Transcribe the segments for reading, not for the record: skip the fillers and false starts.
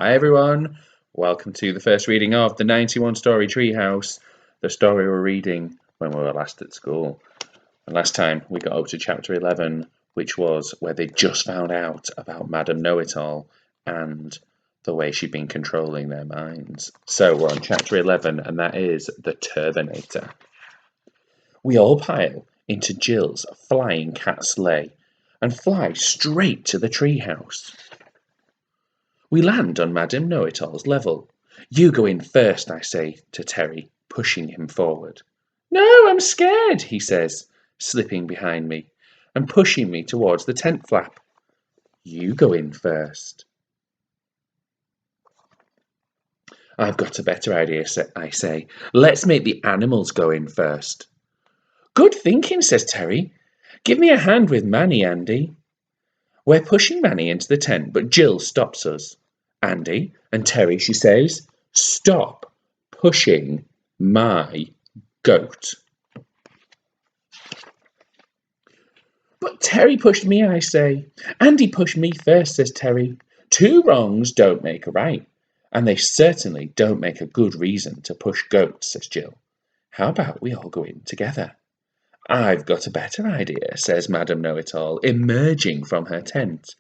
Hi everyone, welcome to the first reading of the 91 Story Treehouse, the story we're reading when we were last at school. And last time we got up to chapter 11, which was where they just found out about Madame Know-It-All and the way she'd been controlling their minds. So we're on chapter 11, and that is the Turbanator. We all pile into Jill's flying cat sleigh and fly straight to the treehouse. We land on Madame Know-It-All's level. You go in first, I say to Terry, pushing him forward. No, I'm scared, he says, slipping behind me and pushing me towards the tent flap. You go in first. I've got a better idea, I say. Let's make the animals go in first. Good thinking, says Terry. Give me a hand with Manny, Andy. We're pushing Manny into the tent, but Jill stops us. Andy and Terry, she says, stop pushing my goat. But Terry pushed me, I say. Andy pushed me first, says Terry. Two wrongs don't make a right, and they certainly don't make a good reason to push goats, says Jill. How about we all go in together? I've got a better idea, says Madame Know-It-All, emerging from her tent.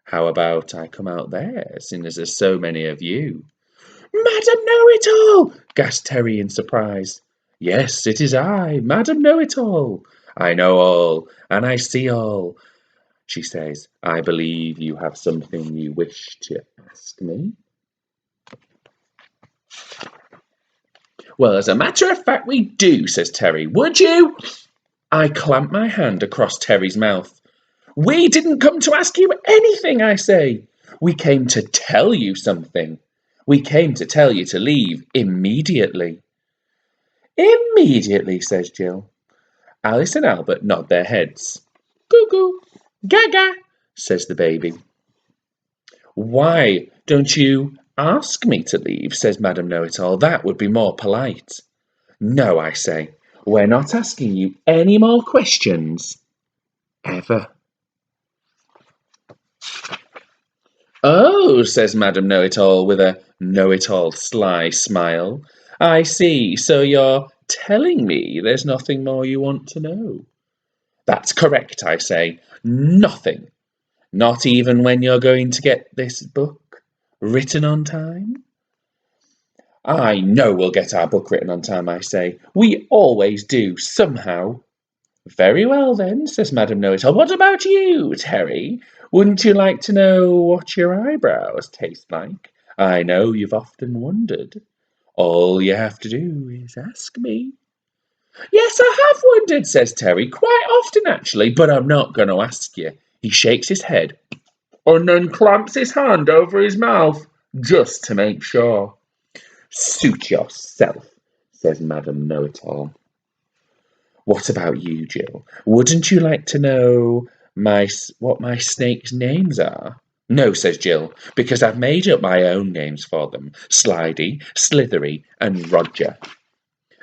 How about I come out there, seeing as there's so many of you? Madame Know-It-All! gasped Terry in surprise. Yes, it is I, Madame Know-It-All. I know all, and I see all, she says. I believe you have something you wish to ask me. Well, as a matter of fact, we do, says Terry. Would you? I clamp my hand across Terry's mouth. We didn't come to ask you anything, I say. We came to tell you something. We came to tell you to leave immediately. Immediately, says Jill. Alice and Albert nod their heads. Goo-goo, gaga, says the baby. Why don't you ask me to leave, says Madame Know-It-All. That would be more polite. No, I say. We're not asking you any more questions. Ever. Oh, says Madame Know-It-All with a know-it-all sly smile. I see, so you're telling me there's nothing more you want to know. That's correct, I say. Nothing. Not even when you're going to get this book written on time? I know we'll get our book written on time, I say. We always do, somehow. Very well, then, says Madame Know-It-All. What about you, Terry? Wouldn't you like to know what your eyebrows taste like? I know you've often wondered. All you have to do is ask me. Yes, I have wondered, says Terry, quite often actually, but I'm not going to ask you. He shakes his head and then clamps his hand over his mouth, just to make sure. Suit yourself, says Madame Know-It-All. What about you, Jill? Wouldn't you like to know what my snakes' names are? No, says Jill, because I've made up my own names for them. Slidey, Slithery, and Roger.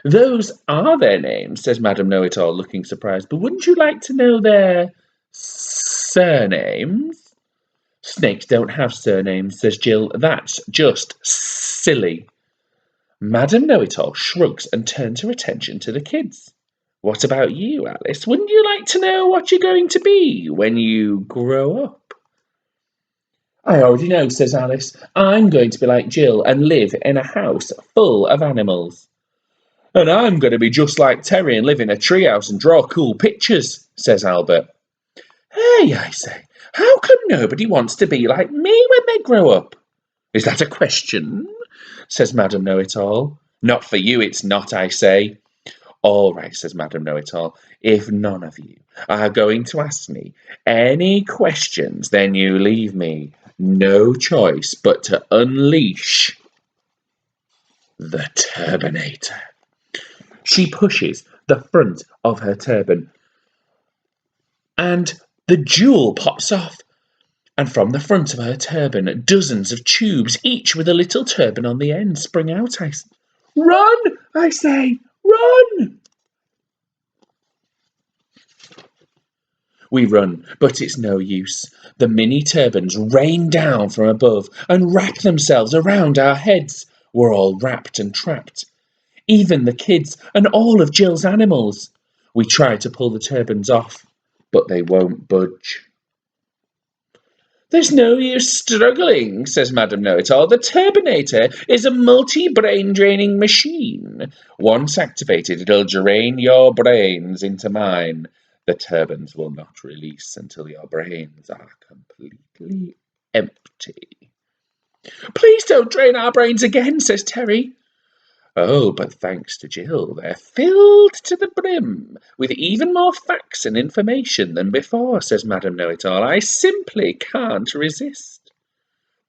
Those are their names, says Madame Know-It-All, looking surprised. But wouldn't you like to know their surnames? Snakes don't have surnames, says Jill. That's just silly. Madame Know-It-All shrugs and turns her attention to the kids. What about you, Alice? Wouldn't you like to know what you're going to be when you grow up? I already know, says Alice. I'm going to be like Jill and live in a house full of animals. And I'm going to be just like Terry and live in a treehouse and draw cool pictures, says Albert. Hey, I say, how come nobody wants to be like me when they grow up? Is that a question? Says Madame Know-It-All. Not for you, it's not, I say. All right, says Madame Know-It-All, if none of you are going to ask me any questions, then you leave me no choice but to unleash the Turbanator. She pushes the front of her turban, and the jewel pops off. And from the front of her turban, dozens of tubes, each with a little turban on the end, spring out. Run, I say, run! We run, but it's no use. The mini-turbans rain down from above and wrap themselves around our heads. We're all wrapped and trapped. Even the kids and all of Jill's animals. We try to pull the turbans off, but they won't budge. There's no use struggling, says Madame Know-it-all. The Turbanator is a multi-brain draining machine. Once activated, it'll drain your brains into mine. The turbans will not release until your brains are completely empty. Please don't drain our brains again, says Terry. Oh, but thanks to Jill, they're filled to the brim with even more facts and information than before, says Madame Know-it-all. I simply can't resist.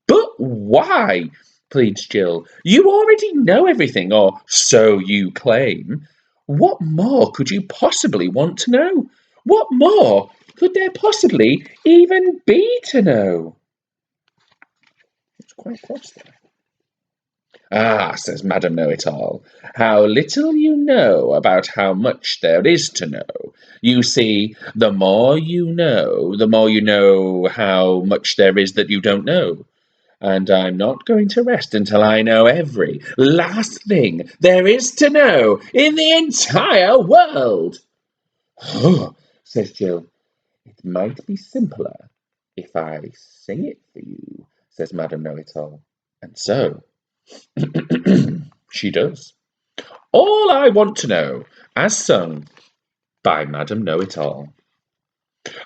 But why? Pleads Jill. You already know everything, or so you claim. What more could you possibly want to know? What more could there possibly even be to know? It's quite cross there. Ah, says Madame Know-it-all, how little you know about how much there is to know. You see, the more you know how much there is that you don't know. And I'm not going to rest until I know every last thing there is to know in the entire world. Oh, says Jill, it might be simpler if I sing it for you, says Madame Know-it-all. And so she does. All I Want to Know, as sung by Madame Know-it-all.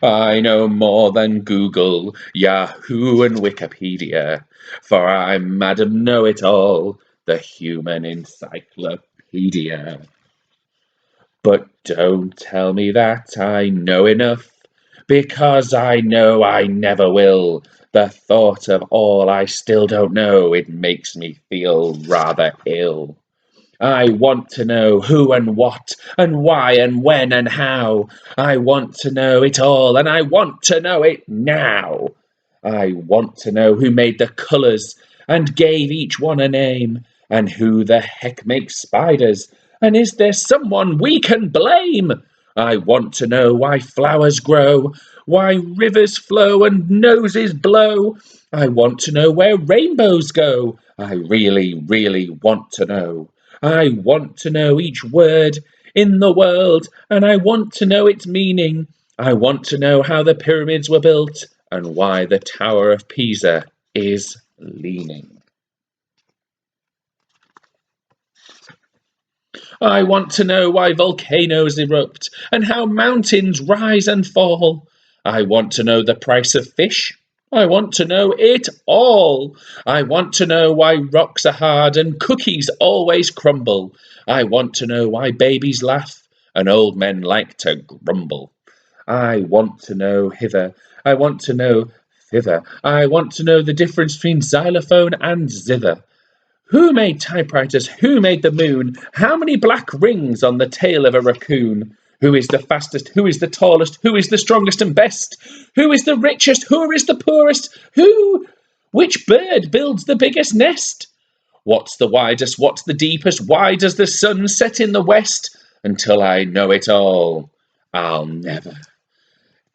I know more than Google, Yahoo, and Wikipedia, for I'm Madame Know-it-all, the human encyclopedia. But don't tell me that I know enough, because I know I never will. The thought of all I still don't know, it makes me feel rather ill. I want to know who and what, and why and when and how. I want to know it all, and I want to know it now. I want to know who made the colours and gave each one a name, and who the heck makes spiders, and is there someone we can blame? I want to know why flowers grow, why rivers flow and noses blow. I want to know where rainbows go. I really, really want to know. I want to know each word in the world, and I want to know its meaning. I want to know how the pyramids were built, and why the Tower of Pisa is leaning. I want to know why volcanoes erupt, and how mountains rise and fall. I want to know the price of fish. I want to know it all. I want to know why rocks are hard and cookies always crumble. I want to know why babies laugh and old men like to grumble. I want to know hither. I want to know thither. I want to know the difference between xylophone and zither. Who made typewriters? Who made the moon? How many black rings on the tail of a raccoon? Who is the fastest? Who is the tallest? Who is the strongest and best? Who is the richest? Who is the poorest? Who? Which bird builds the biggest nest? What's the widest? What's the deepest? Why does the sun set in the west? Until I know it all, I'll never,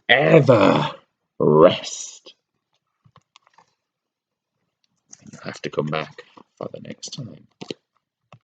ever rest. You'll have to come back for the next time.